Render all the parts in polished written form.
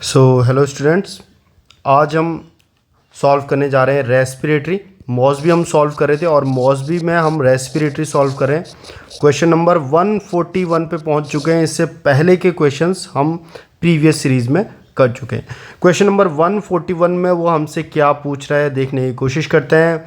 Hello students, आज हम solve करने जा रहे हैं रेस्पिरेटरी। मॉसबी हम सॉल्व कर रहे थे और मॉसबी में हम रेस्पिरेटरी सॉल्व कर रहे हैं। क्वेश्चन नंबर 141 पे पहुंच चुके हैं। इससे पहले के क्वेश्चंस हम प्रीवियस सीरीज़ में कर चुके हैं। क्वेश्चन नंबर 141 में वो हमसे क्या पूछ रहा है देखने की कोशिश करते हैं।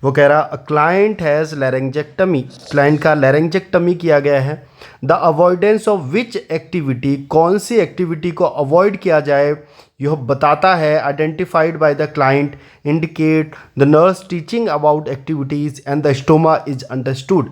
वो कह रहा, अ क्लाइंट हैज़ लैरिंजेक्टमी, क्लाइंट का लैरिंजेक्टमी किया गया है। The avoidance of which activity, कौन सी एक्टिविटी को अवॉइड किया जाए यह बताता है। Identified by the client, indicate the nurse teaching about activities and the stoma is understood.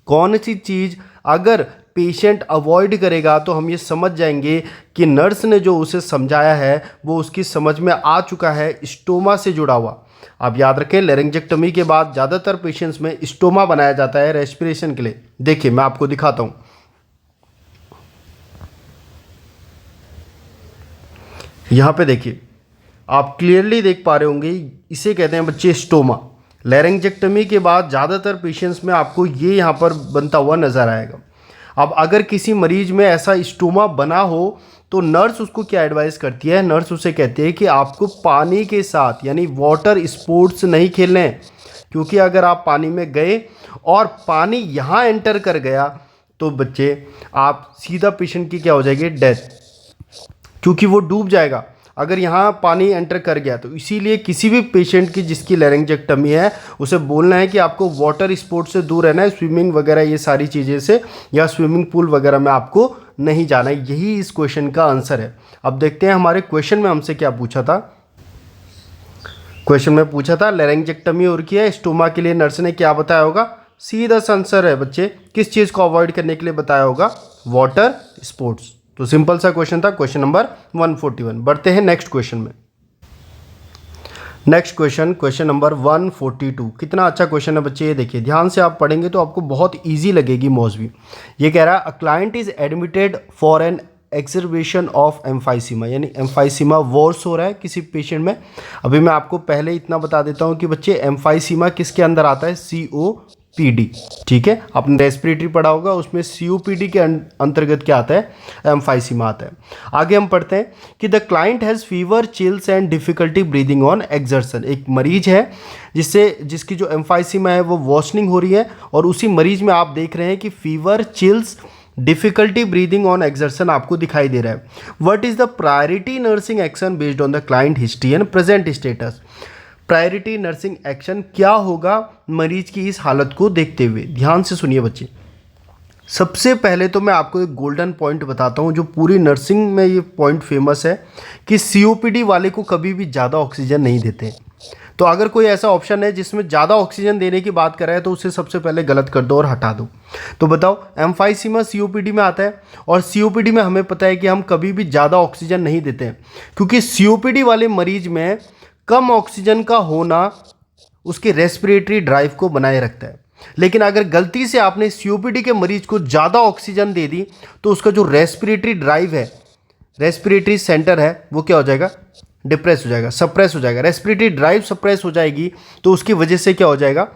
कौन सी चीज़ अगर पेशेंट अवॉइड करेगा तो हम ये समझ जाएंगे कि नर्स ने जो उसे समझाया है वो उसकी समझ में आ चुका है, स्टोमा से जुड़ा हुआ। आप याद रखें, लैरिंजेक्टमी के बाद ज़्यादातर पेशेंट्स में स्टोमा बनाया जाता है रेस्पिरेशन के लिए। देखिए मैं आपको दिखाता हूँ। यहाँ पे देखिए, आप क्लियरली देख पा रहे होंगे, इसे कहते हैं बच्चे स्टोमा। लैरिंजेक्टमी के बाद ज़्यादातर पेशेंट्स में आपको ये यहाँ पर बनता हुआ नज़र आएगा। अब अगर किसी मरीज में ऐसा स्टोमा बना हो तो नर्स उसको क्या एडवाइस करती है, नर्स उसे कहती है कि आपको पानी के साथ यानी वाटर स्पोर्ट्स नहीं खेलने हैं, क्योंकि अगर आप पानी में गए और पानी यहाँ एंटर कर गया तो बच्चे आप सीधा पेशेंट की क्या हो जाएगी, डेथ, क्योंकि वो डूब जाएगा अगर यहाँ पानी एंटर कर गया। तो इसीलिए किसी भी पेशेंट की जिसकी लैरिंजेक्टमी है उसे बोलना है कि आपको वाटर स्पोर्ट्स से दूर रहना है, स्विमिंग वगैरह ये सारी चीज़ें से या स्विमिंग पूल वगैरह में आपको नहीं जाना है। यही इस क्वेश्चन का आंसर है। अब देखते हैं हमारे क्वेश्चन में हमसे क्या पूछा था। क्वेश्चन में पूछा था लैरिंजेक्टमी और किया, स्टोमा के लिए नर्स ने क्या बताया होगा। सीधा आंसर है बच्चे, किस चीज़ को अवॉइड करने के लिए बताया होगा, वाटर स्पोर्ट्स। तो सिंपल सा क्वेश्चन था, क्वेश्चन नंबर 141। बढ़ते हैं नेक्स्ट क्वेश्चन में। Next question, question number 142। कितना अच्छा क्वेश्चन है बच्चे, ये देखिए ध्यान से आप पढ़ेंगे तो आपको बहुत इजी लगेगी मॉसबी। ये कह रहा है, a client is admitted for an exacerbation of emphysema, यानी एम्फाइसीमा वॉर्स हो रहा है किसी पेशेंट में। अभी मैं आपको पहले इतना बता देता हूँ कि बच्चे एम्फाइसीमा किसके अंदर आता है, COPD। ठीक है, आपने रेस्पिरेटरी पढ़ा होगा, उसमें COPD के अंतर्गत क्या आता है, एम्फाइसीमा आता है। आगे हम पढ़ते हैं कि the client has fever, chills and difficulty breathing on exertion. एक मरीज है जिसकी जो एम्फाइसीमा है वो वॉशनिंग हो रही है और उसी मरीज में आप देख रहे हैं कि fever, chills, difficulty breathing on exertion आपको दिखाई दे रहा है। What is the priority nursing action based on the client history and present status. Priority nursing action क्या होगा मरीज की इस हालत को देखते हुए। ध्यान से सुनिए बच्चे। सबसे पहले तो मैं आपको एक गोल्डन पॉइंट बताता हूँ जो पूरी नर्सिंग में ये पॉइंट फेमस है कि COPD वाले को कभी भी ज़्यादा ऑक्सीजन नहीं देते। तो अगर कोई ऐसा ऑप्शन है जिसमें ज़्यादा ऑक्सीजन देने की बात कर रहा है तो उसे सबसे पहले गलत कर दो और हटा दो। तो बताओ, एम्फाइसीमा COPD में आता है और COPD में हमें पता है कि हम कभी भी ज़्यादा ऑक्सीजन नहीं देते हैं, क्योंकि COPD वाले मरीज में कम ऑक्सीजन का होना उसके रेस्पिरेटरी ड्राइव को बनाए रखता है। लेकिन अगर गलती से आपने COPD के मरीज को ज़्यादा ऑक्सीजन दे दी तो उसका जो रेस्पिरेटरी ड्राइव है, रेस्पिरेटरी सेंटर है, वो क्या हो जाएगा, डिप्रेस हो जाएगा, सप्रेस हो जाएगा। रेस्पिरेटरी ड्राइव सप्रेस हो जाएगी तो उसकी वजह से क्या हो जाएगा,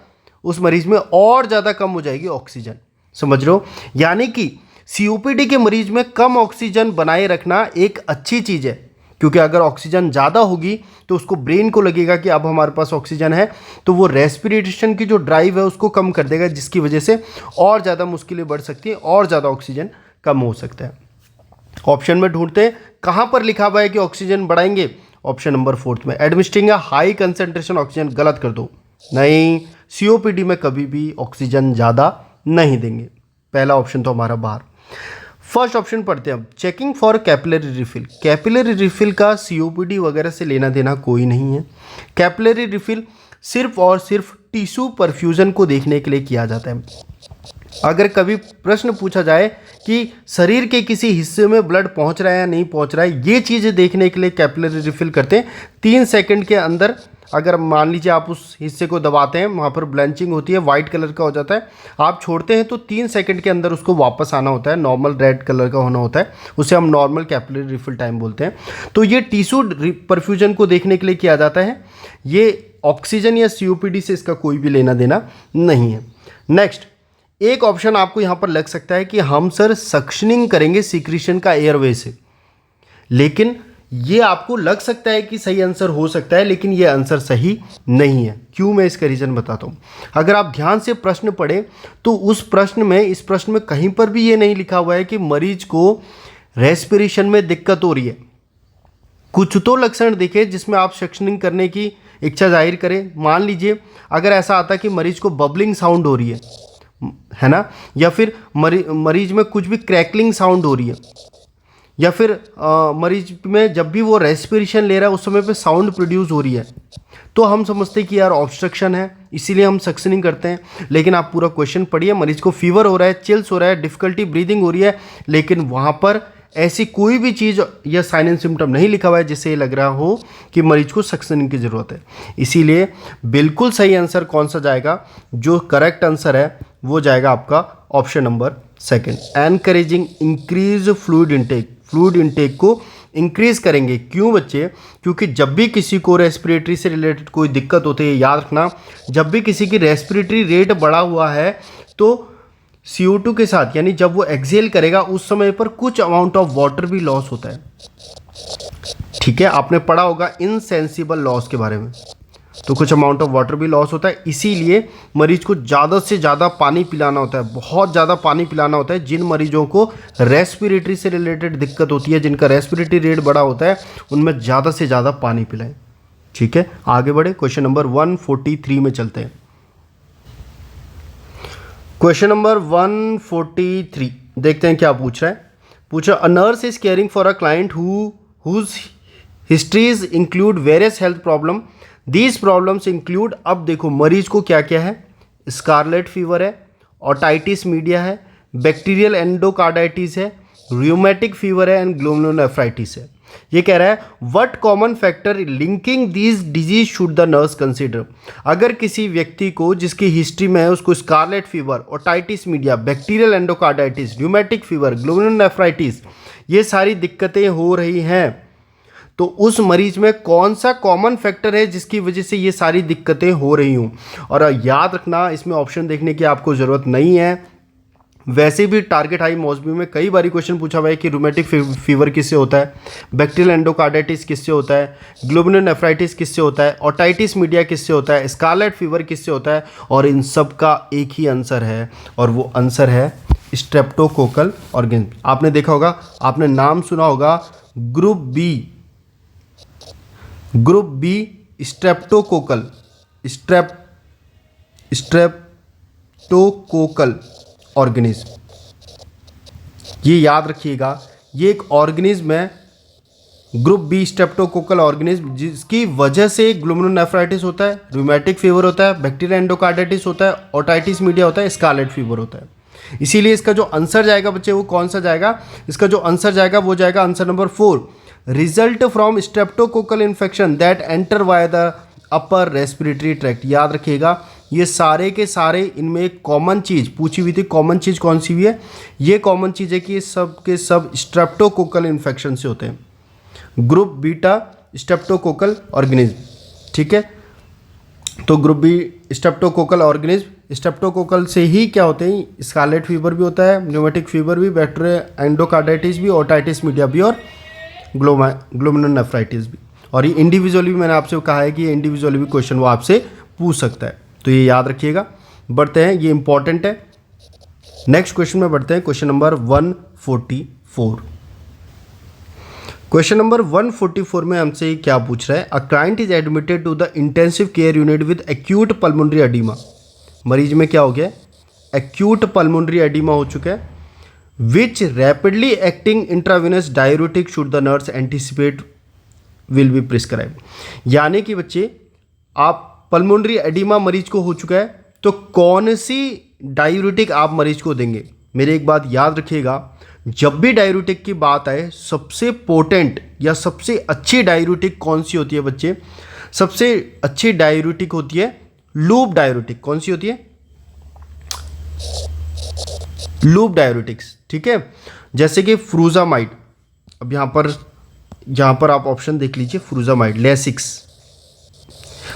उस मरीज में और ज़्यादा कम हो जाएगी ऑक्सीजन। समझ लो, यानी कि COPD के मरीज में कम ऑक्सीजन बनाए रखना एक अच्छी चीज़ है, क्योंकि अगर ऑक्सीजन ज़्यादा होगी तो उसको ब्रेन को लगेगा कि अब हमारे पास ऑक्सीजन है, तो वो रेस्पिरेशन की जो ड्राइव है उसको कम कर देगा, जिसकी वजह से और ज़्यादा मुश्किलें बढ़ सकती हैं और ज़्यादा ऑक्सीजन कम हो सकता है। ऑप्शन में ढूंढते हैं कहाँ पर लिखा हुआ है कि ऑक्सीजन बढ़ाएंगे। ऑप्शन नंबर 4 में, एडमिनिस्ट्रिंग हाई कंसेंट्रेशन ऑक्सीजन, गलत कर दो। नहीं, COPD में कभी भी ऑक्सीजन ज़्यादा नहीं देंगे। पहला ऑप्शन तो हमारा बाहर। फर्स्ट ऑप्शन पढ़ते हैं अब, checking for capillary refill. Capillary refill का COPD वगैरह से लेना देना कोई नहीं है। कैपिलरी रिफिल सिर्फ और सिर्फ टिश्यू परफ्यूजन को देखने के लिए किया जाता है। अगर कभी प्रश्न पूछा जाए कि शरीर के किसी हिस्से में ब्लड पहुंच रहा है या नहीं पहुंच रहा है, ये चीज़ें देखने के लिए कैपिलरी रिफिल करते हैं। 3 सेकंड के अंदर अगर मान लीजिए आप उस हिस्से को दबाते हैं, वहाँ पर ब्लैंचिंग होती है, वाइट कलर का हो जाता है, आप छोड़ते हैं तो 3 सेकंड के अंदर उसको वापस आना होता है, नॉर्मल रेड कलर का होना होता है, उसे हम नॉर्मल कैपिलरी रिफिल टाइम बोलते हैं। तो ये टिश्यू परफ्यूजन को देखने के लिए किया जाता है। ये ऑक्सीजन या COPD से इसका कोई भी लेना देना नहीं है। नेक्स्ट, एक ऑप्शन आपको यहाँ पर लग सकता है कि हम सर सक्शनिंग करेंगे सीक्रेशन का एयरवे से, लेकिन ये आपको लग सकता है कि सही आंसर हो सकता है, लेकिन ये आंसर सही नहीं है। क्यों, मैं इसका रीज़न बताता हूँ। अगर आप ध्यान से प्रश्न पढ़ें तो इस प्रश्न में कहीं पर भी ये नहीं लिखा हुआ है कि मरीज को रेस्पिरेशन में दिक्कत हो रही है। कुछ तो लक्षण दिखे जिसमें आप सक्शनिंग करने की इच्छा जाहिर करें। मान लीजिए अगर ऐसा आता कि मरीज को बबलिंग साउंड हो रही है ना, या फिर मरीज में कुछ भी क्रैकलिंग साउंड हो रही है, या फिर मरीज में जब भी वो रेस्पिरेशन ले रहा है उस समय पे साउंड प्रोड्यूस हो रही है, तो हम समझते हैं कि यार ऑब्स्ट्रक्शन है, इसीलिए हम सक्शनिंग करते हैं। लेकिन आप पूरा क्वेश्चन पढ़िए, मरीज को फीवर हो रहा है, चिल्स हो रहा है, डिफिकल्टी ब्रीदिंग हो रही है, लेकिन वहाँ पर ऐसी कोई भी चीज़ या साइन एंड सिम्टम नहीं लिखा हुआ है जिससे ये लग रहा हो कि मरीज को सक्शनिंग की ज़रूरत है। इसीलिए बिल्कुल सही आंसर कौन सा जाएगा, जो करेक्ट आंसर है वो जाएगा आपका option number second, encouraging increase fluid intake. Fluid intake को इंक्रीज करेंगे। क्यों बच्चे? क्योंकि जब भी किसी को रेस्पिरेटरी से रिलेटेड कोई दिक्कत होती है, याद रखना, जब भी किसी की रेस्पिरेटरी रेट बढ़ा हुआ है तो CO2 के साथ, यानी जब वो एक्सेल करेगा उस समय पर कुछ अमाउंट ऑफ वाटर भी लॉस होता है। ठीक है, आपने पढ़ा होगा इनसेंसिबल लॉस के बारे में, तो कुछ अमाउंट ऑफ वाटर भी लॉस होता है। इसीलिए मरीज को ज़्यादा से ज़्यादा पानी पिलाना होता है, बहुत ज़्यादा पानी पिलाना होता है। जिन मरीजों को रेस्पिरेटरी से रिलेटेड दिक्कत होती है, जिनका रेस्पिरेटरी रेट बड़ा होता है, उनमें ज़्यादा से ज़्यादा पानी पिलाएं। ठीक है, आगे बढ़े, क्वेश्चन नंबर 143 में चलते हैं। क्वेश्चन नंबर 143 देखते हैं क्या पूछ रहा है। पूछा, a nurse is caring for a client whose histories include various health problem. These problems include, अब देखो मरीज को क्या क्या है, स्कारलेट फीवर है, ओटाइटिस मीडिया है, बैक्टीरियल एंडोकार्डाइटिस है, रूमेटिक फीवर है एंड ग्लोमेरुलोनेफ्राइटिस है। ये कह रहा है what common factor linking these disease should the nurse consider. अगर किसी व्यक्ति को जिसकी हिस्ट्री में है उसको scarlet fever, otitis media, bacterial endocarditis, rheumatic fever, glomerulonephritis, ये सारी दिक्कतें हो रही हैं, तो उस मरीज में कौन सा कॉमन फैक्टर है जिसकी वजह से ये सारी दिक्कतें हो रही हूँ। और याद रखना, इसमें ऑप्शन देखने की आपको ज़रूरत नहीं है। वैसे भी टारगेट हाई मॉसबी में कई बारी क्वेश्चन पूछा हुआ है कि रूमेटिक फीवर किससे होता है, बैक्टीरियल एंडोकार्डाइटिस किससे होता है, ग्लोमेरुलोनेफ्राइटिस किससे होता है, ओटाइटिस मीडिया किससे होता है, स्कारलेट फीवर किससे होता है, और इन सब का एक ही आंसर है, और वो आंसर है स्ट्रेप्टोकोकल ऑर्गेनिज्म। आपने देखा होगा, आपने नाम सुना होगा ग्रुप बी स्ट्रेप्टोकोकल ऑर्गेनिज्म। ये याद रखिएगा, ये एक ऑर्गेनिज्म है, ग्रुप बी स्ट्रेप्टोकोकल ऑर्गेनिज्म, जिसकी वजह से ग्लोमेरुलोनेफ्राइटिस होता है, रूमेटिक फीवर होता है, बैक्टीरियल एंडोकार्डाइटिस होता है, ओटाइटिस मीडिया होता है, स्कारलेट फीवर होता है। इसीलिए इसका जो आंसर जाएगा बच्चे वो कौन सा जाएगा, इसका जो आंसर जाएगा वो जाएगा answer number 4, result from streptococcal infection that enter via the upper respiratory tract. याद रखिएगा, ये सारे के सारे, इनमें एक कॉमन चीज़ पूछी हुई थी। कॉमन चीज़ कौन सी हुई है? ये कॉमन चीज़ है कि ये सब के सब स्ट्रेप्टोकोकल इन्फेक्शन से होते हैं, ग्रुप बीटा स्ट्रेप्टोकोकल ऑर्गेनिज्म। ठीक है, तो group B streptococcal organism, streptococcal से ही क्या होते हैं, स्कारलेट फीवर भी होता है, न्यूमेटिक फीवर भी, बैक्टीरियल एंडोकार्डाइटिस भी, ओटाइटिस मीडिया भी, और ग्लोमेरुलोनेफ्राइटिस भी। और ये इंडिविजुअली भी मैंने आपसे कहा है कि ये इंडिविजुअली भी क्वेश्चन वो आपसे पूछ सकता है, तो ये याद रखिएगा। बढ़ते हैं, ये इंपॉर्टेंट है। नेक्स्ट क्वेश्चन में बढ़ते हैं, क्वेश्चन नंबर 144। क्वेश्चन नंबर 144 में हमसे क्या पूछ रहा है, a client is admitted to the intensive care unit with acute pulmonary oedema. मरीज में क्या हो गया, एक्यूट पल्मोनरी एडिमा हो चुका है, which rapidly acting intravenous diuretic should the nurse anticipate will be prescribe. यानी कि बच्चे, आप पल्मोनरी एडिमा मरीज को हो चुका है, तो कौन सी डाययूरेटिक आप मरीज को देंगे। मेरे एक बात याद रखिएगा, जब भी डाययूरेटिक की बात आए, सबसे पोटेंट या सबसे अच्छी डाययूरेटिक कौन सी होती है बच्चे, सबसे अच्छी डाययूरेटिक होती है लूप डाययूरेटिक। कौन सी होती है? Loop diuretics. ठीक है, जैसे कि फ्रूजामाइड, अब यहाँ पर आप ऑप्शन देख लीजिए, फ्रूजामाइड, लेसिक्स,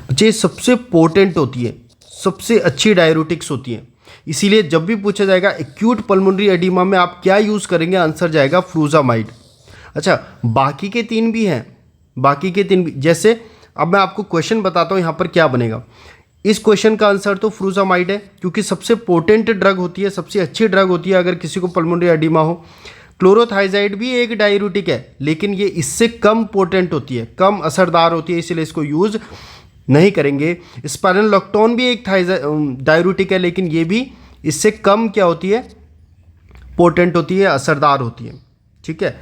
बच्चे सबसे पोटेंट होती है, सबसे अच्छी डाययूरेटिक्स होती हैं। इसीलिए जब भी पूछा जाएगा एक्यूट पल्मोनरी एडिमा में आप क्या यूज़ करेंगे, आंसर जाएगा फ्रूजामाइड। अच्छा, बाकी के 3 भी हैं, बाकी के 3 भी, जैसे अब मैं आपको क्वेश्चन बताता हूँ यहाँ पर क्या बनेगा। इस क्वेश्चन का आंसर तो फ्रूजामाइड है, क्योंकि सबसे पोटेंट ड्रग होती है, सबसे अच्छी ड्रग होती है अगर किसी को पल्मोनरी एडिमा हो। क्लोरोथाइजाइड भी एक डाययूरेटिक है, लेकिन ये इससे कम पोटेंट होती है, कम असरदार होती है, इसलिए इसको यूज़ नहीं करेंगे। स्पाइनोलेक्टोन भी एक डाययूरेटिक है, लेकिन ये भी इससे कम क्या होती है, पोटेंट होती है, असरदार होती है। ठीक है,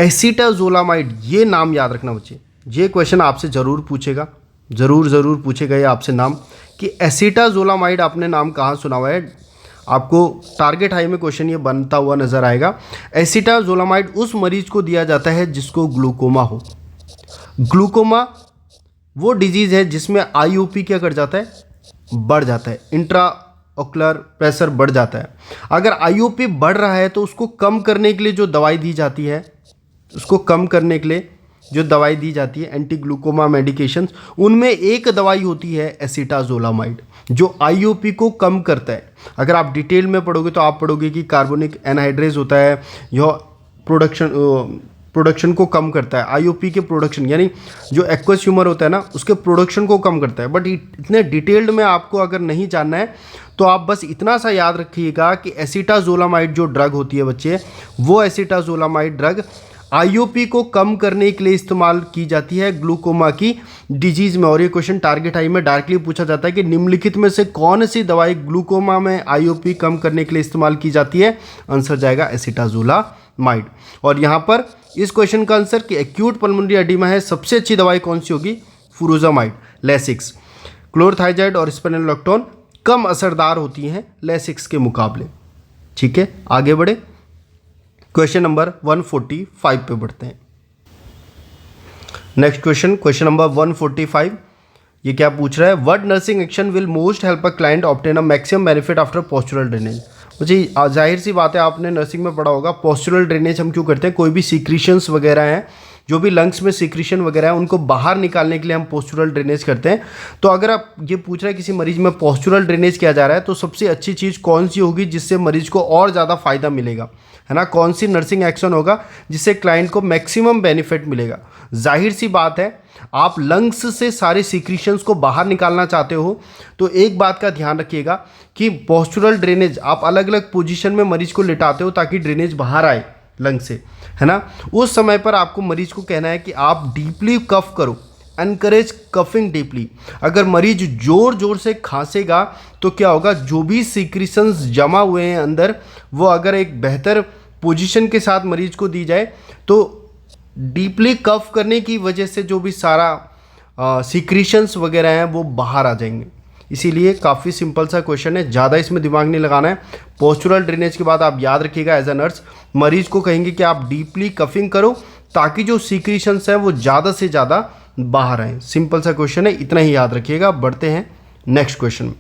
एसीटाजोलामाइड, ये नाम याद रखना बच्चे, ये क्वेश्चन आपसे ज़रूर पूछेगा, ज़रूर पूछेगा ये आपसे नाम, कि एसीटाजोलामाइड आपने नाम कहाँ सुना हुआ है। आपको टारगेट हाई में क्वेश्चन ये बनता हुआ नज़र आएगा। एसीटाजोलामाइड उस मरीज को दिया जाता है जिसको ग्लूकोमा हो। ग्लूकोमा वो डिजीज़ है जिसमें आईओपी क्या कर जाता है, बढ़ जाता है, इंट्रा ऑकुलर प्रेशर बढ़ जाता है। अगर आईओपी बढ़ रहा है तो उसको कम करने के लिए जो दवाई दी जाती है, उसको कम करने के लिए जो दवाई दी जाती है, एंटी ग्लूकोमा मेडिकेशंस, उनमें एक दवाई होती है एसीटाजोलामाइड, जो आईओपी को कम करता है। अगर आप डिटेल में पढ़ोगे तो आप पढ़ोगे कि कार्बोनिक एनहाइड्रेज होता है, यह प्रोडक्शन को कम करता है, आईओपी के प्रोडक्शन, यानी जो एक्वस ह्यूमर होता है ना, उसके प्रोडक्शन को कम करता है। बट इतने डिटेल्ड में आपको अगर नहीं जानना है तो आप बस इतना सा याद रखिएगा कि एसीटाजोलामाइड जो ड्रग होती है बच्चे, वो एसीटाजोलामाइड ड्रग आईओपी को कम करने के लिए इस्तेमाल की जाती है ग्लूकोमा की डिजीज़ में। और ये क्वेश्चन टारगेट हाई में डायरेक्टली पूछा जाता है कि निम्नलिखित में से कौन सी दवाई ग्लूकोमा में आईओपी कम करने के लिए इस्तेमाल की जाती है। आंसर जाएगा एसीटाजोलामाइड। और यहाँ पर इस क्वेश्चन का आंसर कि एक्यूट पल्मोनरी एडिमा है, सबसे अच्छी दवाई कौन सी होगी, फ्रूजामाइड, लेसिक्स। क्लोरोथाइजाइड और स्पाइनोलेक्टोन कम असरदार होती हैं लेसिक्स के मुकाबले। ठीक है, आगे बढ़े, क्वेश्चन नंबर 145 पे बढ़ते हैं। नेक्स्ट क्वेश्चन, क्वेश्चन नंबर 145, ये क्या पूछ रहा है, what nursing action will most help a client obtain a maximum benefit after postural drainage. मुझे जाहिर सी बात है, आपने नर्सिंग में पढ़ा होगा, पोस्चुरल ड्रेनेज हम क्यों करते हैं, कोई भी सीक्रीशंस वगैरह हैं, जो भी लंग्स में सीक्रीशन वगैरह है, उनको बाहर निकालने के लिए हम पोस्चुरल ड्रेनेज करते हैं। तो अगर आप ये पूछ रहे हैं किसी मरीज में पोस्चुरल ड्रेनेज किया जा रहा है, तो सबसे अच्छी चीज़ कौन सी होगी जिससे मरीज को और ज़्यादा फायदा मिलेगा, है ना, कौन सी नर्सिंग एक्शन होगा जिससे क्लाइंट को मैक्सिमम बेनिफिट मिलेगा। जाहिर सी बात है, आप लंग्स से सारे सीक्रीशंस को बाहर निकालना चाहते हो तो एक बात का ध्यान रखिएगा कि पोस्चुरल ड्रेनेज आप अलग अलग पोजीशन में मरीज को लिटाते हो ताकि ड्रेनेज बाहर आए लंग से, है ना। उस समय पर आपको मरीज को कहना है कि आप डीपली कफ करो, एनकरेज कफिंग डीपली। अगर मरीज जोर जोर से खांसेगा तो क्या होगा, जो भी सीक्रीशंस जमा हुए हैं अंदर, वो अगर एक बेहतर पोजीशन के साथ मरीज को दी जाए तो डीपली कफ करने की वजह से जो भी सारा सीक्रीशंस वगैरह हैं वो बाहर आ जाएंगे। इसीलिए काफ़ी सिंपल सा क्वेश्चन है, ज़्यादा इसमें दिमाग नहीं लगाना है। पोस्चुरल ड्रेनेज के बाद आप याद रखिएगा, एज अ नर्स मरीज को कहेंगे कि आप डीपली कफिंग करो ताकि जो सीक्रीशंस हैं वो ज़्यादा से ज़्यादा बाहर आए। सिंपल सा क्वेश्चन है, इतना ही याद रखिएगा। बढ़ते हैं नेक्स्ट क्वेश्चन।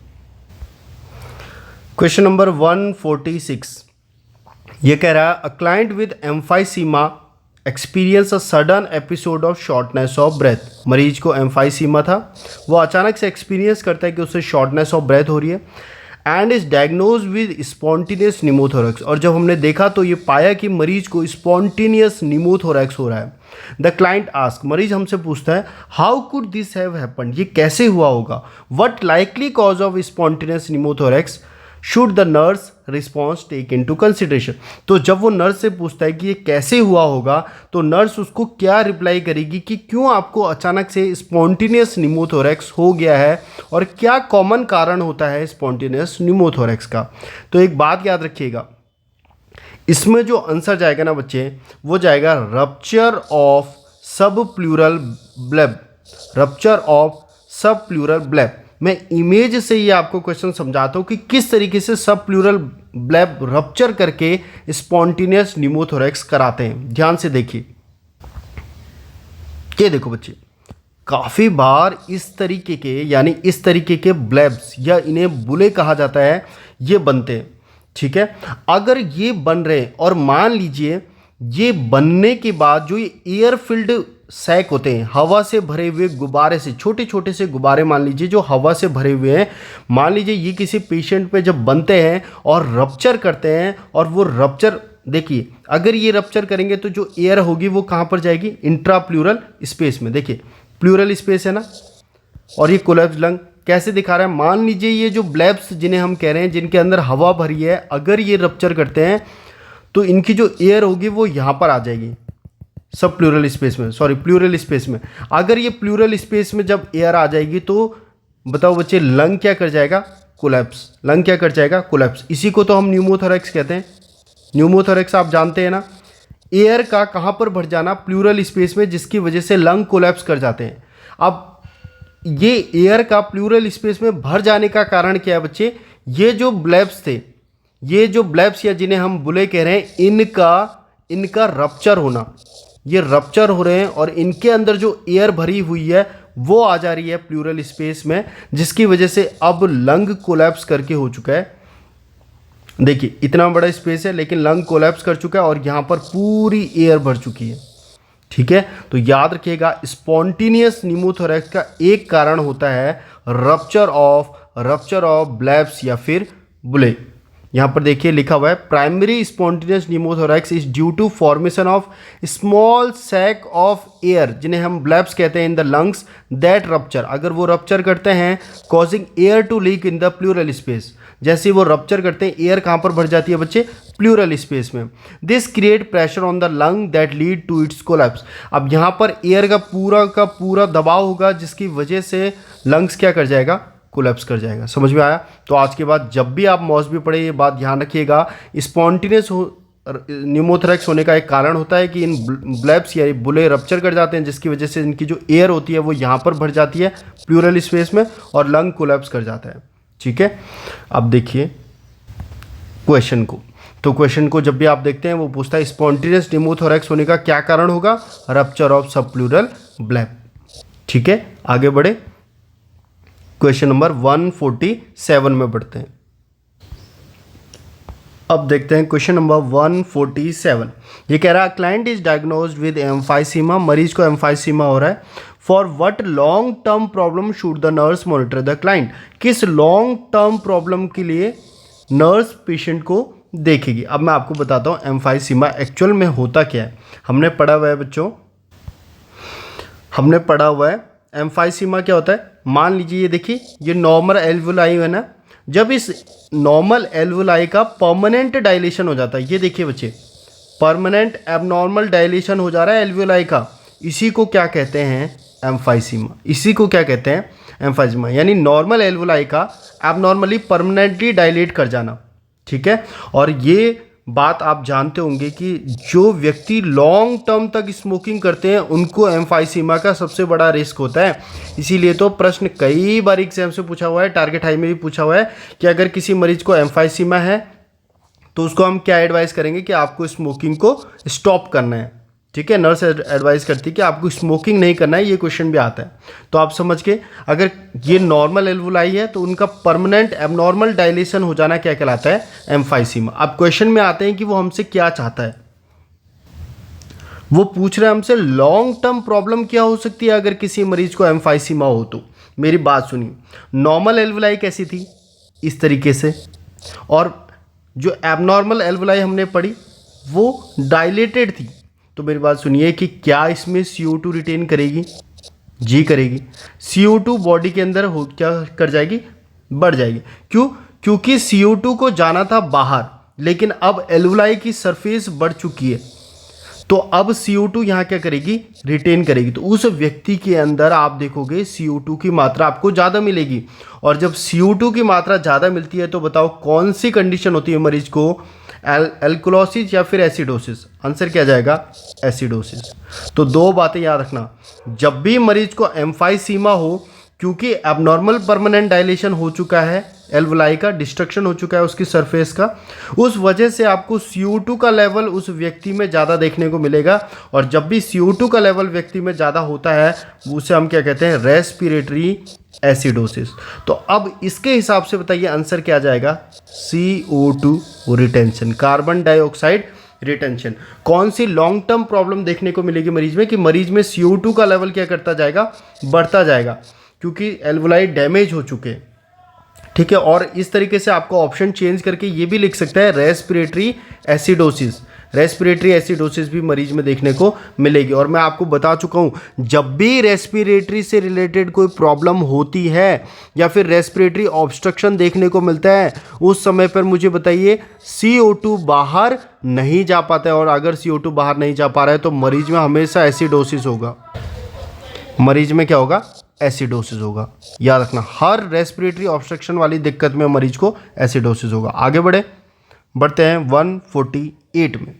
क्वेश्चन नंबर 146, ये कह रहा है, a client with emphysema experience a sudden episode of shortness of breath. मरीज को एम्फाइसीमा था, वो अचानक से एक्सपीरियंस करता है कि उसे शॉर्टनेस ऑफ ब्रेथ हो रही है, and is diagnose with spontaneous निमोथोरैक्स। और जब हमने देखा तो ये पाया कि मरीज को स्पॉन्टेनियस निमोथोरैक्स हो रहा है। द क्लाइंट आस्क, मरीज हमसे पूछता है, how could this have happened, ये कैसे हुआ होगा। What likely cause of spontaneous pneumothorax should the nurse response take into consideration. तो जब वो नर्स से पूछता है कि ये कैसे हुआ होगा, तो नर्स उसको क्या रिप्लाई करेगी कि क्यों आपको अचानक से स्पॉन्टेनियस निमोथोरैक्स हो गया है और क्या कॉमन कारण होता है स्पॉन्टेनियस निमोथोरैक्स का। तो एक बात याद रखिएगा, इसमें जो आंसर जाएगा ना बच्चे, वो जाएगा रप्चर ऑफ सब प्लूरल ब्लेब, रप्चर ऑफ सब प्लूरल ब्लेब। मैं इमेज से ही आपको क्वेश्चन समझाता हूँ कि किस तरीके से सब प्लूरल ब्लेब रप्चर करके स्पॉन्टेनियस निमोथोरैक्स कराते हैं। ध्यान से देखिए, ये देखो बच्चे, काफ़ी बार इस तरीके के, यानी इस तरीके के ब्लेब्स, या इन्हें बुले कहा जाता है, ये बनते हैं। ठीक है, अगर ये बन रहे हैं और मान लीजिए ये बनने के बाद जो ये एयर फिल्ड सैक होते हैं, हवा से भरे हुए गुब्बारे से, छोटे छोटे से गुब्बारे मान लीजिए जो हवा से भरे हुए हैं, मान लीजिए ये किसी पेशेंट पे जब बनते हैं और रप्चर करते हैं और वो रप्चर देखिए अगर ये रप्चर करेंगे तो जो एयर होगी वो कहाँ पर जाएगी, इंट्रा प्लूरल स्पेस में। देखिए प्लूरल स्पेस है ना, और ये कोलैप्स लंग कैसे दिखा रहा है, मान लीजिए ये जो ब्लैब्स जिन्हें हम कह रहे हैं जिनके अंदर हवा भरी है, अगर ये रप्चर करते हैं तो इनकी जो एयर होगी वो यहाँ पर आ जाएगी सब प्लूरल स्पेस में, सॉरी प्लूरल स्पेस में। अगर ये प्लूरल स्पेस में जब एयर आ जाएगी तो बताओ बच्चे लंग क्या कर जाएगा, कोलैप्स। लंग क्या कर जाएगा, कोलैप्स। इसी को तो हम न्यूमोथोरैक्स कहते हैं। न्यूमोथोरैक्स आप जानते हैं ना, एयर का कहाँ पर भर जाना, प्लूरल स्पेस में, जिसकी वजह से लंग कोलैप्स कर जाते हैं। अब ये एयर का प्लूरल स्पेस में भर जाने का कारण क्या है बच्चे, ये जो ब्लैब्स थे, ये जो ब्लैब्स या जिन्हें हम बुले कह रहे हैं, इनका रप्चर होना, ये रप्चर हो रहे हैं और इनके अंदर जो एयर भरी हुई है वो आ जा रही है प्लूरल स्पेस में, जिसकी वजह से अब लंग कोलैप्स करके हो चुका है। देखिए इतना बड़ा स्पेस है लेकिन लंग कोलैप्स कर चुका है और यहाँ पर पूरी एयर भर चुकी है। ठीक है, तो याद रखिएगा स्पॉन्टेनियस न्यूमोथोरैक्स का एक कारण होता है रप्चर ऑफ ब्लैब्स या फिर बुले। यहाँ पर देखिए लिखा हुआ है primary spontaneous pneumothorax is due to formation of small sac of air, जिन्हें हम ब्लैब्स कहते हैं, in the lungs that rupture. अगर वो रप्चर करते हैं causing air to leak in the pleural space, जैसे वो रप्चर करते हैं एयर कहाँ पर भर जाती है बच्चे, प्लूरल स्पेस में। This create pressure on the lung that lead to its collapse. अब यहाँ पर एयर का पूरा दबाव होगा जिसकी वजह से लंग्स क्या कर जाएगा, कोलैप्स कर जाएगा। समझ में आया? तो आज के बाद जब भी आप मौसमी पढ़े ये बात ध्यान रखिएगा, स्पॉन्टेनियस न्यूमोथोरैक्स होने का एक कारण होता है कि इन ब्लैब्स या बुले रप्चर कर जाते हैं, जिसकी वजह से इनकी जो एयर होती है वो यहाँ पर भर जाती है प्लूरल स्पेस में और लंग कोलैप्स कर जाता है। ठीक है, अब देखिए क्वेश्चन को। तो क्वेश्चन को जब भी आप देखते हैं वो पूछता है स्पॉन्टेनियस न्यूमोथोरैक्स होने का क्या कारण होगा, रप्चर ऑफ सब प्लूरल ब्लैब। ठीक है, आगे बढ़े, क्वेश्चन नंबर 147 में बढ़ते हैं। अब देखते हैं क्वेश्चन नंबर 147। ये कह रहा है client is diagnosed with emphysema, मरीज को एम्फाइसीमा हो रहा है। For what long term problem should the nurse monitor the client, किस लॉन्ग टर्म प्रॉब्लम के लिए नर्स पेशेंट को देखेगी। अब मैं आपको बताता हूँ एम्फाइसीमा एक्चुअल में होता क्या है। हमने पढ़ा हुआ है बच्चों, हमने पढ़ा हुआ है एम्फाइसीमा क्या होता है। मान लीजिए ये देखिए ये नॉर्मल एल्वुलाई है ना, जब इस नॉर्मल एल्वुलाई का परमानेंट डायलेशन हो जाता है, ये देखिए बच्चे परमानेंट एबनॉर्मल डायलेशन हो जा रहा है एल्वुलाई का, इसी को क्या कहते हैं, एम्फाइसीमा। इसी को क्या कहते हैं, एम्फाइसीमा, यानी नॉर्मल एल्वुलाई का एबनॉर्मली परमानेंटली डायलेट कर जाना। ठीक है, और ये बात आप जानते होंगे कि जो व्यक्ति लॉन्ग टर्म तक स्मोकिंग करते हैं उनको एम्फाइसीमा का सबसे बड़ा रिस्क होता है। इसीलिए तो प्रश्न कई बार एग्जाम से पूछा हुआ है, टारगेट हाई में भी पूछा हुआ है कि अगर किसी मरीज को एम्फाइसीमा है तो उसको हम क्या एडवाइस करेंगे कि आपको स्मोकिंग को स्टॉप करना है। ठीक है, नर्स एडवाइस करती है कि आपको स्मोकिंग नहीं करना है, ये क्वेश्चन भी आता है। तो आप समझ के, अगर ये नॉर्मल एल्वुलाई है तो उनका परमानेंट एबनॉर्मल डायलेशन हो जाना क्या कहलाता है, एम्फाइसीमा। अब क्वेश्चन में आते हैं कि वो हमसे क्या चाहता है। वो पूछ रहे हैं हमसे लॉन्ग टर्म प्रॉब्लम क्या हो सकती है अगर किसी मरीज को एम्फाइसीमा हो तो। मेरी बात सुनिए, नॉर्मल एल्वुलाई कैसी थी, इस तरीके से, और जो एबनॉर्मल एल्वुलाई हमने पढ़ी वो डायलेटेड थी। तो मेरी बात सुनिए कि क्या इसमें CO2 रिटेन करेगी, जी करेगी। CO2 बॉडी के अंदर हो क्या कर जाएगी, बढ़ जाएगी। क्यों, क्योंकि CO2 को जाना था बाहर, लेकिन अब एल्वुलाई की सरफेस बढ़ चुकी है, तो अब CO2 यहाँ क्या करेगी, रिटेन करेगी। तो उस व्यक्ति के अंदर आप देखोगे CO2 की मात्रा आपको ज़्यादा मिलेगी, और जब CO2 की मात्रा ज़्यादा मिलती है तो बताओ कौन सी कंडीशन होती है मरीज को, एल्कोलोसिस या फिर एसिडोसिस। आंसर क्या जाएगा, एसिडोसिस। तो दो बातें याद रखना, जब भी मरीज को एम्फाइसीमा हो, क्योंकि एबनॉर्मल परमानेंट डायलेशन हो चुका है, एल्वुलाई का डिस्ट्रक्शन हो चुका है उसकी सरफेस का, उस वजह से आपको CO2 का लेवल उस व्यक्ति में ज़्यादा देखने को मिलेगा। और जब भी CO2 का लेवल व्यक्ति में ज़्यादा होता है उसे हम क्या कहते हैं, रेस्पिरेटरी एसिडोसिस। तो अब इसके हिसाब से बताइए आंसर क्या जाएगा, CO2 retention, carbon dioxide retention. कौन सी लॉन्ग टर्म प्रॉब्लम देखने को मिलेगी मरीज में कि मरीज में CO2 का लेवल क्या करता जाएगा, बढ़ता जाएगा, क्योंकि एल्वुलाई डैमेज हो चुके हैं। ठीक है, और इस तरीके से आपको ऑप्शन चेंज करके ये भी लिख सकता है रेस्पिरेटरी एसिडोसिस, रेस्पिरेटरी एसिडोसिस भी मरीज में देखने को मिलेगी। और मैं आपको बता चुका हूँ, जब भी रेस्पिरेटरी से रिलेटेड कोई प्रॉब्लम होती है या फिर रेस्पिरेटरी ऑब्स्ट्रक्शन देखने को मिलता है, उस समय पर मुझे बताइए CO2 बाहर नहीं जा पाता है। और अगर CO2 बाहर नहीं जा पा रहा है तो मरीज में हमेशा एसिडोसिस होगा। मरीज में क्या होगा? एसिडोसिस होगा। याद रखना, हर रेस्पिरेटरी ऑब्स्ट्रक्शन वाली दिक्कत में मरीज को एसिडोसिस होगा। आगे बढ़ते हैं 148 में।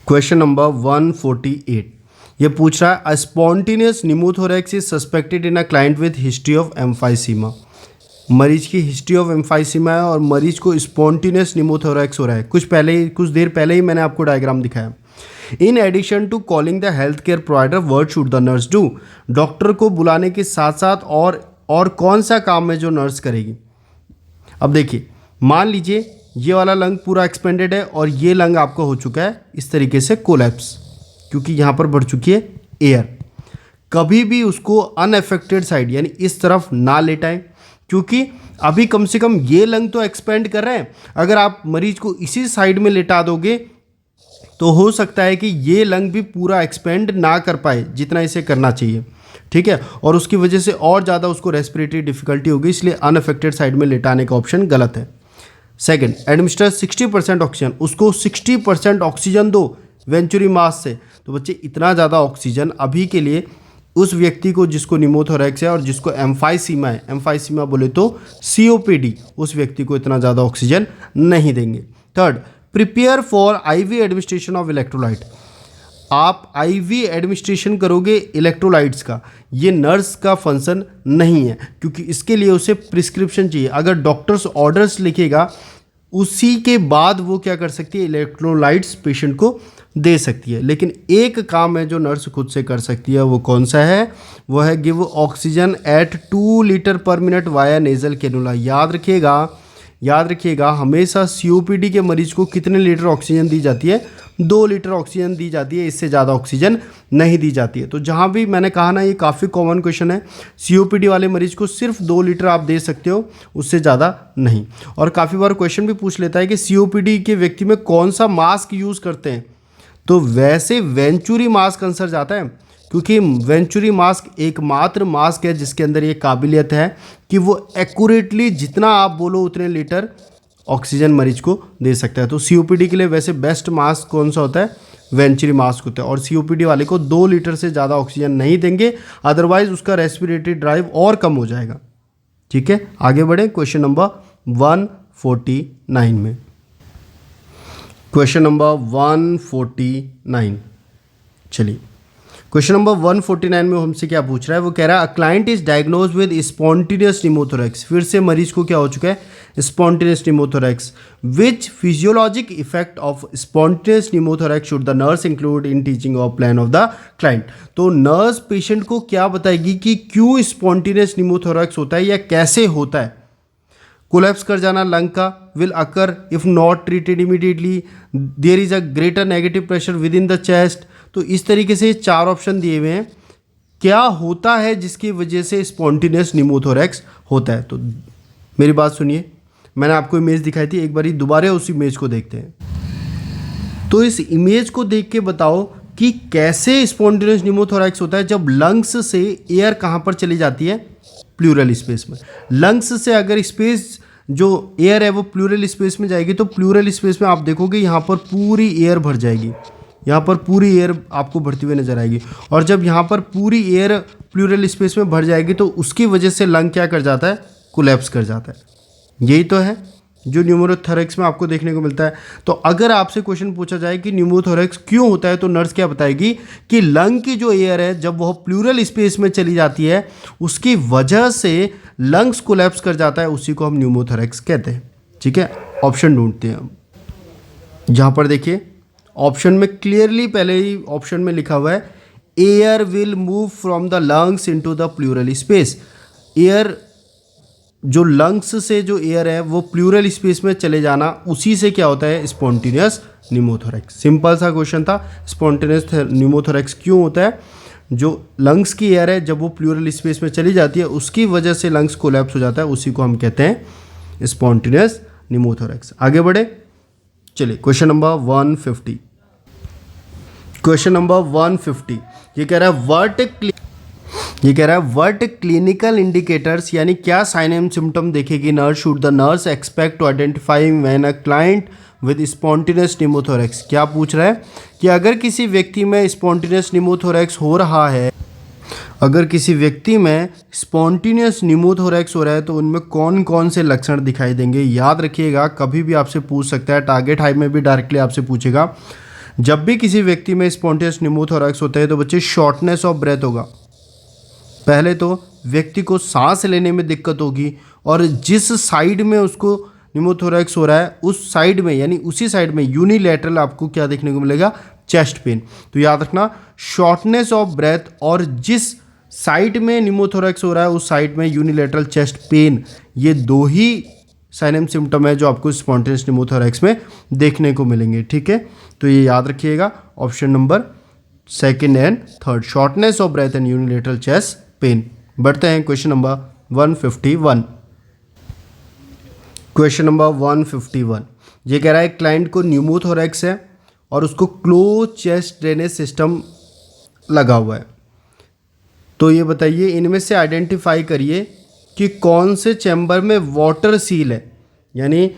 क्वेश्चन नंबर 148 ये पूछ रहा है, अ spontaneous pneumothorax is suspected in a client with history of emphysema. मरीज की हिस्ट्री ऑफ एम्फाइसीमा है और मरीज को स्पॉन्टेनियस न्यूमोथोरैक्स हो रहा है। कुछ देर पहले ही मैंने आपको डायग्राम दिखाया। In addition to calling the health care provider, what should the nurse do? Doctor को बुलाने के साथ साथ और कौन सा काम है जो नर्स करेगी? अब देखिए, मान लीजिए ये वाला लंग पूरा एक्सपेंडेड है और ये लंग आपका हो चुका है इस तरीके से कोलैप्स, क्योंकि यहाँ पर बढ़ चुकी है एयर। कभी भी उसको अनअफेक्टेड साइड यानी इस तरफ ना लेटाएं, क्योंकि अभी कम से कम ये लंग तो एक्सपेंड कर रहे हैं। अगर आप मरीज को इसी साइड में लेटा दोगे तो हो सकता है कि ये लंग भी पूरा एक्सपेंड ना कर पाए जितना इसे करना चाहिए, ठीक है, और उसकी वजह से और ज़्यादा उसको रेस्पिरेटरी डिफिकल्टी होगी। इसलिए अनअफेक्टेड साइड में लेटाने का ऑप्शन गलत है। सेकंड, एडमिनिस्टर 60% ऑक्सीजन, उसको 60% ऑक्सीजन दो वेंचुरी मास से। तो बच्चे इतना ज़्यादा ऑक्सीजन अभी के लिए उस व्यक्ति को जिसको न्यूमोथोरैक्स है और जिसको एम्फाइसीमा है, एम्फाइसीमा बोले तो COPD, उस व्यक्ति को इतना ज़्यादा ऑक्सीजन नहीं देंगे। Third, prepare for IV administration of electrolyte. आप IV एडमिनिस्ट्रेशन करोगे इलेक्ट्रोलाइट्स का, ये नर्स का फंक्शन नहीं है, क्योंकि इसके लिए उसे प्रिस्क्रिप्शन चाहिए। अगर डॉक्टर्स ऑर्डर्स लिखेगा उसी के बाद वो क्या कर सकती है, इलेक्ट्रोलाइट्स पेशेंट को दे सकती है। लेकिन एक काम है जो नर्स खुद से कर सकती है, वो कौन सा है? वो है give oxygen at 2 litre per minute via nasal cannula. याद रखिएगा हमेशा COPD के मरीज को कितने लीटर ऑक्सीजन दी जाती है? 2 लीटर ऑक्सीजन दी जाती है, इससे ज़्यादा ऑक्सीजन नहीं दी जाती है। तो जहाँ भी मैंने कहा ना, ये काफ़ी कॉमन क्वेश्चन है, COPD वाले मरीज को सिर्फ 2 लीटर आप दे सकते हो, उससे ज़्यादा नहीं। और काफ़ी बार क्वेश्चन भी पूछ लेता है कि COPD के व्यक्ति में कौन सा मास्क यूज़ करते हैं? तो वैसे वेंचुरी मास्क आंसर जाता है, क्योंकि वेंचुरी मास्क एकमात्र मास्क है जिसके अंदर ये काबिलियत है कि वो एक्यूरेटली जितना आप बोलो उतने लीटर ऑक्सीजन मरीज को दे सकता है। तो COPD के लिए वैसे बेस्ट मास्क कौन सा होता है? वेंचुरी मास्क होता है। और COPD वाले को 2 लीटर से ज़्यादा ऑक्सीजन नहीं देंगे, अदरवाइज उसका रेस्पिरेटरी ड्राइव और कम हो जाएगा। ठीक है, आगे बढ़े क्वेश्चन नंबर 149 में। क्वेश्चन नंबर 149, चलिए क्वेश्चन नंबर 149 में हमसे क्या पूछ रहा है? वो कह रहा है a client is diagnose with spontaneous pneumothorax. फिर से मरीज को क्या हो चुका है? Spontaneous pneumothorax. Which physiologic effect of spontaneous pneumothorax should the nurse include in teaching of plan of the client. तो नर्स पेशेंट को क्या बताएगी कि क्यों स्पॉन्टेनियस न्यूमोथोरैक्स होता है या कैसे होता है? कोलैप्स कर जाना लंग का will occur if not treated immediately, there is a greater negative pressure within the chest. तो इस तरीके से 4 ऑप्शन दिए हुए हैं। क्या होता है जिसकी वजह से स्पॉन्टेनियस न्यूमोथोरैक्स होता है? तो मेरी बात सुनिए, मैंने आपको इमेज दिखाई थी, एक बारी दोबारा उस इमेज को देखते हैं। तो इस इमेज को देख के बताओ कि कैसे स्पॉन्टेनियस न्यूमोथोरैक्स होता है जब लंग्स से एयर कहाँ पर चली जाती है? प्लूरल स्पेस में। लंग्स से अगर स्पेस जो एयर है वो प्लूरल स्पेस में जाएगी तो प्लूरल स्पेस में आप देखोगे यहाँ पर पूरी एयर भर जाएगी, यहाँ पर पूरी एयर आपको भरती हुई नजर आएगी। और जब यहाँ पर पूरी एयर प्लूरल स्पेस में भर जाएगी तो उसकी वजह से लंग क्या कर जाता है? कोलैप्स कर जाता है। यही तो है जो न्यूमोथोरैक्स में आपको देखने को मिलता है। तो अगर आपसे क्वेश्चन पूछा जाए कि न्यूमोथोरैक्स क्यों होता है, तो नर्स क्या बताएगी कि लंग की जो एयर है जब वह प्लूरल स्पेस में चली जाती है उसकी वजह से लंग्स कोलैप्स कर जाता है, उसी को हम न्यूमोथोरैक्स कहते हैं। ठीक है, ऑप्शन ढूंढते हैं हम। जहाँ पर देखिए ऑप्शन में क्लियरली पहले ही ऑप्शन में लिखा हुआ है air will move from the lungs into the pleural space. Air जो लंग्स से जो एयर है वो प्लूरल स्पेस में चले जाना, उसी से क्या होता है? Spontaneous pneumothorax. सिंपल सा क्वेश्चन था। स्पॉन्टेनियस न्यूमोथोरैक्स क्यों होता है? जो लंग्स की एयर है जब वो प्लूरल स्पेस में चली जाती है उसकी वजह से लंग्स कोलैप्स हो जाता है, उसी को हम कहते हैं स्पॉन्टेनियस न्यूमोथोरैक्स। आगे बढ़े, चलिए क्वेश्चन नंबर 150। क्वेश्चन नंबर 150 ये कह रहा है व्हाट क्लिनिकल इंडिकेटर्स, यानी क्या साइन एंड सिम्टम देखेगी nurse, should the nurse expect to identify when a client with spontaneous pneumothorax. क्या पूछ रहा है कि अगर किसी व्यक्ति में स्पॉन्टेनियस निमोथोरैक्स हो रहा है, अगर किसी व्यक्ति में स्पॉन्टेनियस निमोथोरैक्स हो रहा है तो उनमें कौन कौन से लक्षण दिखाई देंगे। याद रखिएगा, कभी भी आपसे पूछ सकता है, टारगेट हाई में भी डायरेक्टली आपसे पूछेगा। जब भी किसी व्यक्ति में स्पॉन्टेनियस निमोथोरैक्स होता है तो बच्चे शॉर्टनेस ऑफ ब्रेथ होगा। पहले तो व्यक्ति को सांस लेने में दिक्कत होगी, और जिस साइड में उसको निमोथोरैक्स हो रहा है उस साइड में, यानी उसी साइड में यूनिलैटरल आपको क्या देखने को मिलेगा, चेस्ट पेन। तो याद रखना, शॉर्टनेस ऑफ ब्रेथ और जिस साइड में निमोथोरैक्स हो रहा है उस साइड में यूनिलैटरल चेस्ट पेन, ये दो ही साइन एंड सिम्टम है जो आपको स्पॉन्टेनियस निमोथोरैक्स में देखने को मिलेंगे। ठीक है, तो ये याद रखिएगा, option number second and third, shortness of breath and unilateral chest pain. बढ़ते हैं क्वेश्चन नंबर 151। क्वेश्चन नंबर 151 ये कह रहा है क्लाइंट को न्यूमोथोरैक्स है और उसको क्लोज चेस्ट ड्रेनेज सिस्टम लगा हुआ है। तो ये बताइए, इनमें से आइडेंटिफाई करिए कि कौन से चैम्बर में वाटर सील है। यानी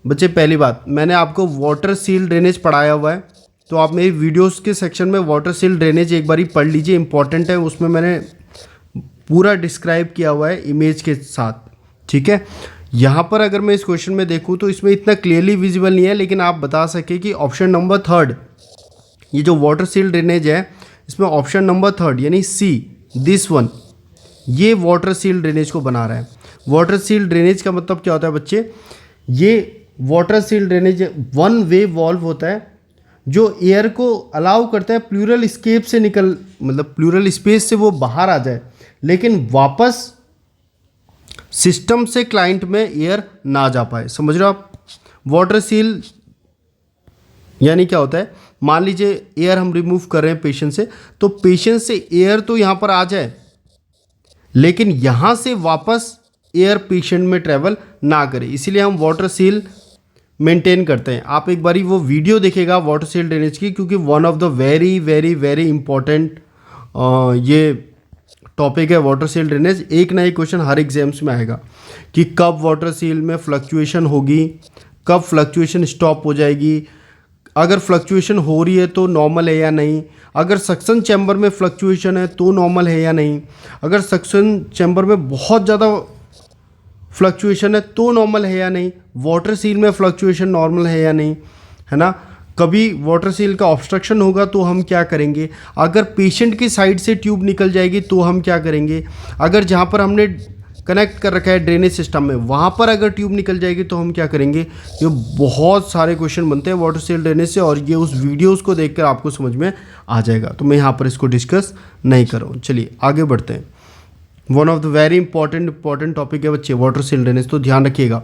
बच्चे, पहली बात, मैंने आपको वाटर सील ड्रेनेज पढ़ाया हुआ है, तो आप मेरी वीडियोस के सेक्शन में वाटर सील ड्रेनेज एक बार ही पढ़ लीजिए, इंपॉर्टेंट है। उसमें मैंने पूरा डिस्क्राइब किया हुआ है इमेज के साथ। ठीक है, यहाँ पर अगर मैं इस क्वेश्चन में देखूँ तो इसमें इतना क्लियरली विजिबल नहीं है, लेकिन आप बता सके कि ऑप्शन नंबर थर्ड, ये जो वाटर सील ड्रेनेज है, इसमें ऑप्शन नंबर थर्ड यानी सी, दिस वन, ये वाटर सील ड्रेनेज को बना रहा है। वाटर सील ड्रेनेज का मतलब क्या होता है बच्चे, ये water seal drainage one way valve होता है जो एयर को अलाउ करता है प्लूरल स्केप से निकल, मतलब प्लूरल स्पेस से वो बाहर आ जाए, लेकिन वापस सिस्टम से क्लाइंट में एयर ना जा पाए। समझ रहे हो आप? वाटर सील यानी क्या होता है, मान लीजिए एयर हम रिमूव कर रहे हैं पेशेंट से, तो पेशेंट से एयर तो यहाँ पर आ जाए, लेकिन यहाँ से वापस एयर पेशेंट में ट्रेवल ना करे, इसीलिए हम वाटर सील मेंटेन करते हैं। आप एक बारी वो वीडियो देखेगा वाटर सील ड्रेनेज की, क्योंकि one of the very very very important ये टॉपिक है वाटर सील ड्रेनेज। एक ना एक क्वेश्चन हर एग्जाम्स में आएगा कि कब वाटर सील में फ्लक्चुएशन होगी, कब फ्लक्चुएशन स्टॉप हो जाएगी, अगर फ्लक्चुएशन हो रही है तो नॉर्मल है या नहीं, अगर सक्शन चैम्बर में फ्लक्चुएशन है तो नॉर्मल है या नहीं, अगर सक्शन चैम्बर में बहुत ज़्यादा फ्लक्चुएशन है तो नॉर्मल है या नहीं, वाटर सील में फ्लक्चुएशन नॉर्मल है या नहीं, है ना। कभी वाटर सील का ऑब्स्ट्रक्शन होगा तो हम क्या करेंगे, अगर पेशेंट की साइड से ट्यूब निकल जाएगी तो हम क्या करेंगे, अगर जहाँ पर हमने कनेक्ट कर रखा है ड्रेनेज सिस्टम में वहाँ पर अगर ट्यूब निकल जाएगी तो हम क्या करेंगे। ये बहुत सारे क्वेश्चन बनते हैं वाटर सील ड्रेनेज से, और ये उस वीडियोस को देखकर आपको समझ में आ जाएगा, तो मैं यहाँ पर इसको डिस्कस नहीं कर रहा हूँ। चलिए आगे बढ़ते हैं। One of the very important topic है बच्चे वाटर सील ड्रेनेज, तो ध्यान रखिएगा।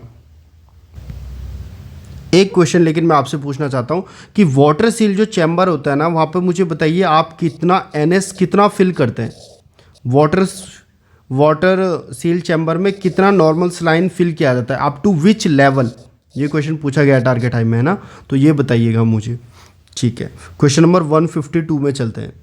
एक क्वेश्चन लेकिन मैं आपसे पूछना चाहता हूँ कि वाटर सील जो चैम्बर होता है ना, वहाँ पे मुझे बताइए आप कितना NS कितना फिल करते हैं। वाटर सील चैम्बर में कितना नॉर्मल सलाइन फिल किया जाता है, अप टू विच लेवल, ये क्वेश्चन पूछा गया टारगेट टाइम में, है ना, तो ये बताइएगा मुझे। ठीक है, क्वेश्चन नंबर 152 में चलते हैं।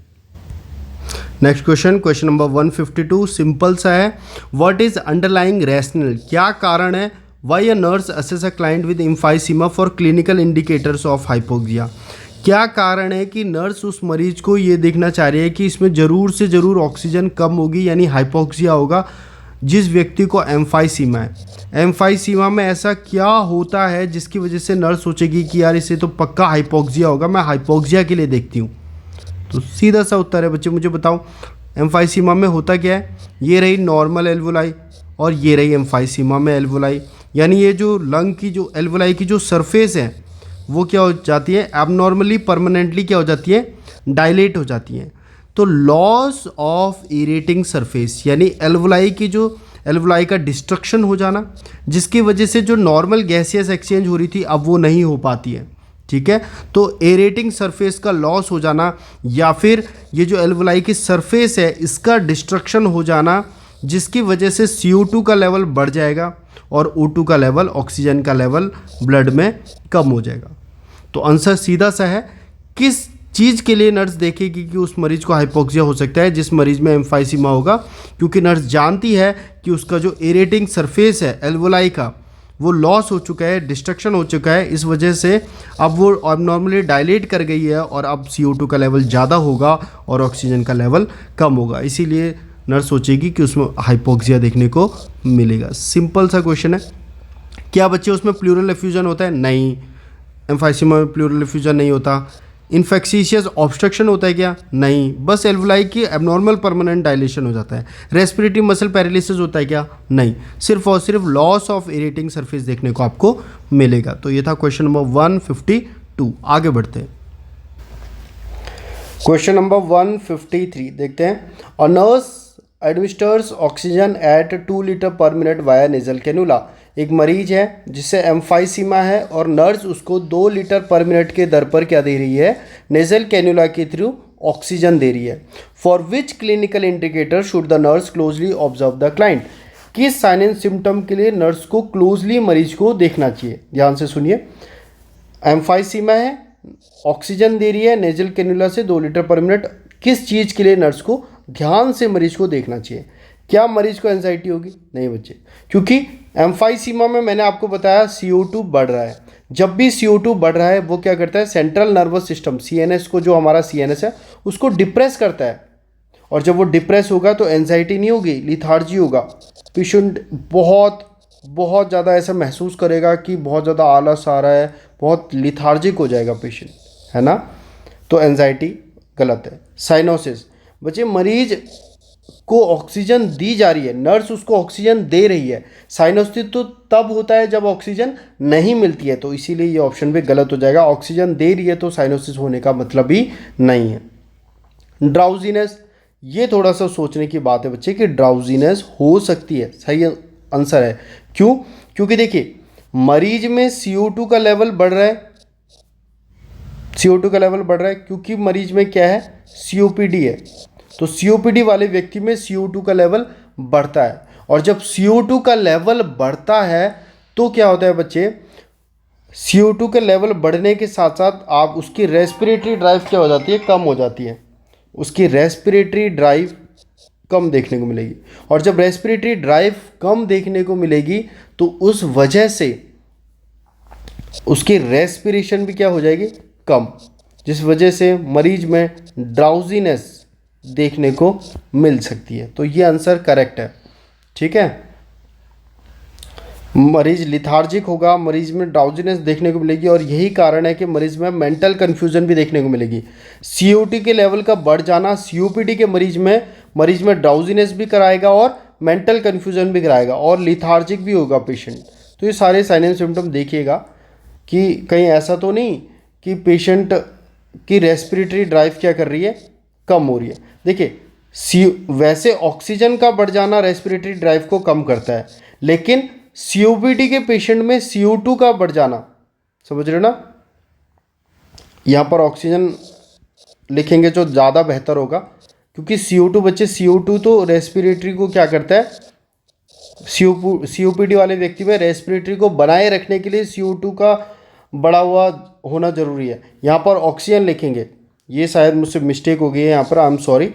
नेक्स्ट क्वेश्चन नंबर 152 सिंपल सा है। व्हाट इज अंडरलाइंग रैशनल, क्या कारण है why a nurse assess a client with emphysema for clinical indicators of hypoxia. क्या कारण है कि नर्स उस मरीज को ये देखना चाह रही है कि इसमें ज़रूर से ज़रूर ऑक्सीजन कम होगी, यानी हाइपोक्सिया होगा, जिस व्यक्ति को एम्फाइसीमा है। एम्फाइसीमा में ऐसा क्या होता है जिसकी वजह से नर्स सोचेगी कि यार इसे तो पक्का हाइपोक्सिया होगा, मैं हाइपोक्सिया के लिए देखती हूँ। तो सीधा सा उत्तर है बच्चे, मुझे बताओ एम्फाइसीमा में होता क्या है। ये रही नॉर्मल एल्वोलाई और ये रही एम्फाइसीमा में एल्वोलाई, यानी ये जो लंग की जो एल्वोलाई की जो सरफेस है वो क्या हो जाती है, एबनॉर्मली परमानेंटली क्या हो जाती है, डायलेट हो जाती है। तो लॉस ऑफ इरेटिंग सरफेस, यानी एल्वोलाई का डिस्ट्रक्शन हो जाना, जिसकी वजह से जो नॉर्मल गैसियस एक्सचेंज हो रही थी अब वो नहीं हो पाती है। ठीक है, तो एरेटिंग सरफेस का लॉस हो जाना, या फिर ये जो एल्वोलाई की सरफेस है इसका डिस्ट्रक्शन हो जाना, जिसकी वजह से CO2 का लेवल बढ़ जाएगा और O2 का लेवल, ऑक्सीजन का लेवल ब्लड में कम हो जाएगा। तो आंसर सीधा सा है, किस चीज़ के लिए नर्स देखेगी कि उस मरीज को हाइपोक्सिया हो सकता है, जिस मरीज में एम्फाइसीमा होगा, क्योंकि नर्स जानती है कि उसका जो एरेटिंग सरफेस है एल्वोलाई का वो लॉस हो चुका है, डिस्ट्रक्शन हो चुका है, इस वजह से अब वो अबनॉर्मली डायलेट कर गई है और अब CO2 का लेवल ज़्यादा होगा और ऑक्सीजन का लेवल कम होगा, इसीलिए नर्स सोचेगी कि उसमें हाइपोक्सिया देखने को मिलेगा। सिंपल सा क्वेश्चन है। क्या बच्चे उसमें प्लूरल एफ्यूजन होता है? नहीं, एम्फाइसीमा में प्लूरल एफ्यूजन नहीं होता। इन्फेक्शियस ऑब्स्ट्रक्शन होता है क्या? नहीं, बस एल्वोलाई की एबनॉर्मल परमानेंट डायलेशन हो जाता है। रेस्पिरेटरी मसल पैरालिसिस होता है क्या? नहीं, सिर्फ और सिर्फ लॉस ऑफ इरेटिंग सरफेस देखने को आपको मिलेगा। तो ये था क्वेश्चन नंबर 152। आगे बढ़ते हैं, क्वेश्चन नंबर 153 देखते हैं। A nurse administers oxygen at 2 litre per minute via nasal cannula. एक मरीज है जिससे एम्फाइसीमा है और नर्स उसको 2 लीटर पर मिनट के दर पर क्या दे रही है? नेजल कैनुला के थ्रू ऑक्सीजन दे रही है। For which clinical indicator should the nurse closely observe the client. किस साइन एंड सिम्टम के लिए नर्स को क्लोजली मरीज को देखना चाहिए? ध्यान से सुनिए। एम्फाइसीमा है, ऑक्सीजन दे रही है नेजल कैनुला से 2 लीटर पर मिनट। किस चीज़ के लिए नर्स को ध्यान से मरीज को देखना चाहिए? क्या मरीज को एंजाइटी होगी? नहीं बच्चे, क्योंकि एम्फाइसीमा में मैंने आपको बताया CO2 बढ़ रहा है। जब भी CO2 बढ़ रहा है वो क्या करता है? सेंट्रल नर्वस सिस्टम CNS को, जो हमारा CNS है उसको डिप्रेस करता है, और जब वो डिप्रेस होगा तो एंजाइटी नहीं होगी, लिथार्जी होगा। पेशेंट बहुत ज़्यादा ऐसा महसूस करेगा कि बहुत ज़्यादा आलस आ रहा है, बहुत लिथार्जिक हो जाएगा पेशेंट, है ना? तो एंजाइटी गलत है। साइनोसिस, बच्चे मरीज को ऑक्सीजन दी जा रही है, नर्स उसको ऑक्सीजन दे रही है। साइनोसिस तो तब होता है जब ऑक्सीजन नहीं मिलती है, तो इसीलिए ये ऑप्शन भी गलत हो जाएगा। ऑक्सीजन दे रही है तो साइनोसिस होने का मतलब ही नहीं है। ड्राउजीनेस, ये थोड़ा सा सोचने की बात है बच्चे कि ड्राउजीनेस हो सकती है, सही आंसर है। क्यों? क्योंकि देखिए मरीज में CO2 का लेवल बढ़ रहा है, CO2 का लेवल बढ़ रहा है क्योंकि मरीज में क्या है? COPD है। तो COPD वाले व्यक्ति में CO2 का लेवल बढ़ता है, और जब CO2 का लेवल बढ़ता है तो क्या होता है बच्चे? CO2 के लेवल बढ़ने के साथ साथ आप उसकी रेस्पिरेटरी ड्राइव क्या हो जाती है? कम हो जाती है। उसकी रेस्पिरेटरी ड्राइव कम देखने को मिलेगी, और जब रेस्पिरेटरी ड्राइव कम देखने को मिलेगी तो उस वजह से उसकी रेस्पिरेशन भी क्या हो जाएगी? कम, जिस वजह से मरीज में ड्राउजीनेस देखने को मिल सकती है। तो ये आंसर करेक्ट है, ठीक है। मरीज लिथार्जिक होगा, मरीज में ड्राउजीनेस देखने को मिलेगी, और यही कारण है कि मरीज में मेंटल कन्फ्यूजन भी देखने को मिलेगी। CO2 के लेवल का बढ़ जाना COPD के मरीज में ड्राउजीनेस भी कराएगा और मेंटल कन्फ्यूजन भी कराएगा, और लिथार्जिक भी होगा पेशेंट। तो ये सारे साइन एंड सिम्टम देखिएगा कि कहीं ऐसा तो नहीं कि पेशेंट की रेस्पिरेटरी ड्राइव क्या कर रही है? कम हो रही है। देखिए वैसे ऑक्सीजन का बढ़ जाना रेस्पिरेटरी ड्राइव को कम करता है, लेकिन COPD के पेशेंट में CO2 का बढ़ जाना, समझ रहे हो ना? यहाँ पर ऑक्सीजन लिखेंगे जो ज़्यादा बेहतर होगा, क्योंकि CO2 बच्चे, CO2 तो रेस्पिरेटरी को क्या करता है? COPD वाले व्यक्ति में रेस्पिरेटरी को बनाए रखने के लिए CO2 का बढ़ा हुआ होना ज़रूरी है। यहाँ पर ऑक्सीजन लिखेंगे, ये शायद मुझसे मिस्टेक हो गई है यहाँ पर, आई एम सॉरी।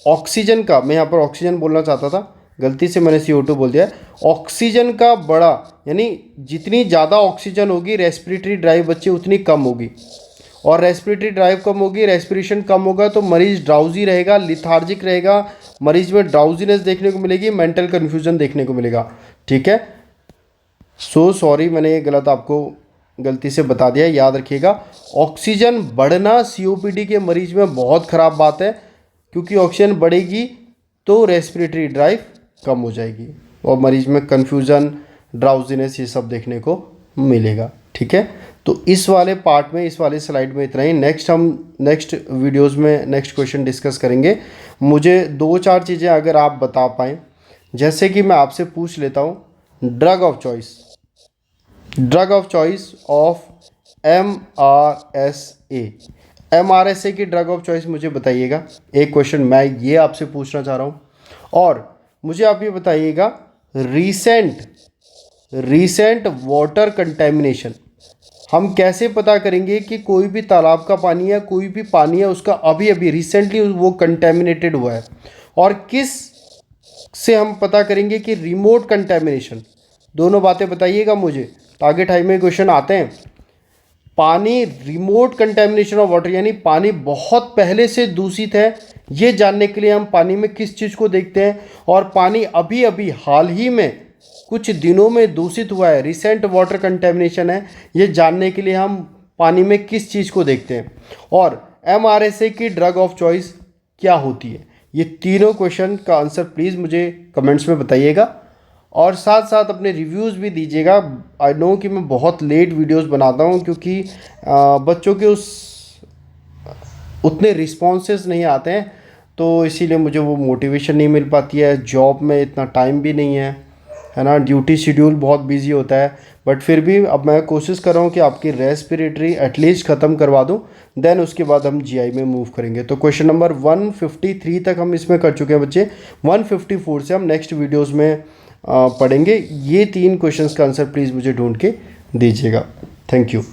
ऑक्सीजन का, मैं यहाँ पर ऑक्सीजन बोलना चाहता था, गलती से मैंने CO2 बोल दिया। ऑक्सीजन का बड़ा, यानी जितनी ज़्यादा ऑक्सीजन होगी रेस्पिरेटरी ड्राइव बच्चे उतनी कम होगी, और रेस्पिरेटरी ड्राइव कम होगी, रेस्पिरेशन कम होगा तो मरीज ड्राउजी रहेगा, लिथार्जिक रहेगा, मरीज में ड्राउजीनेस देखने को मिलेगी, मेंटल कन्फ्यूजन देखने को मिलेगा, ठीक है। सो सॉरी, मैंने ये गलत आपको गलती से बता दिया, याद रखिएगा। ऑक्सीजन बढ़ना COPD के मरीज में बहुत ख़राब बात है, क्योंकि ऑक्सीजन बढ़ेगी तो रेस्पिरेटरी ड्राइव कम हो जाएगी और मरीज में कन्फ्यूज़न, ड्राउजीनेस, ये सब देखने को मिलेगा, ठीक है। तो इस वाले पार्ट में, इस वाले स्लाइड में इतना ही। नेक्स्ट वीडियोज़ में नेक्स्ट क्वेश्चन डिस्कस करेंगे। मुझे 2-4 चीज़ें अगर आप बता पाएँ, जैसे कि मैं आपसे पूछ लेता हूँ, drug of choice of MRSA की ड्रग ऑफ चॉइस मुझे बताइएगा। एक क्वेश्चन मैं ये आपसे पूछना चाह रहा हूँ, और मुझे आप ये बताइएगा रीसेंट वाटर कंटेमिनेशन, हम कैसे पता करेंगे कि कोई भी तालाब का पानी या कोई भी पानी है उसका अभी अभी रिसेंटली वो कंटेमिनेटेड हुआ है, और किस से हम पता करेंगे कि रिमोट कंटेमिनेशन। दोनों बातें बताइएगा मुझे, ताकि टाइम में क्वेश्चन आते हैं। पानी रिमोट कंटेमिनेशन ऑफ वाटर यानी पानी बहुत पहले से दूषित है, ये जानने के लिए हम पानी में किस चीज़ को देखते हैं, और पानी अभी अभी हाल ही में कुछ दिनों में दूषित हुआ है, रिसेंट वाटर कंटेमिनेशन है, ये जानने के लिए हम पानी में किस चीज़ को देखते हैं, और एमआरएसए की ड्रग ऑफ चॉइस क्या होती है। ये तीनों क्वेश्चन का आंसर प्लीज़ मुझे कमेंट्स में बताइएगा, और साथ साथ अपने रिव्यूज़ भी दीजिएगा। आई नो कि मैं बहुत लेट वीडियोस बनाता हूँ, क्योंकि बच्चों के उतने रिस्पॉन्सेस नहीं आते हैं, तो इसीलिए मुझे वो मोटिवेशन नहीं मिल पाती है। जॉब में इतना टाइम भी नहीं है ना, ड्यूटी शेड्यूल बहुत बिजी होता है। बट फिर भी अब मैं कोशिश कर रहा हूँ कि आपकी रेस्पिरेटरी एटलीस्ट ख़त्म करवा दूँ, देन उसके बाद हम जीआई में मूव करेंगे। तो क्वेश्चन नंबर 153 तक हम इसमें कर चुके हैं बच्चे। 154 से हम नेक्स्ट वीडियोज़ में पढ़ेंगे। ये 3 क्वेश्चंस का आंसर प्लीज़ मुझे ढूंढ के दीजिएगा। Thank you.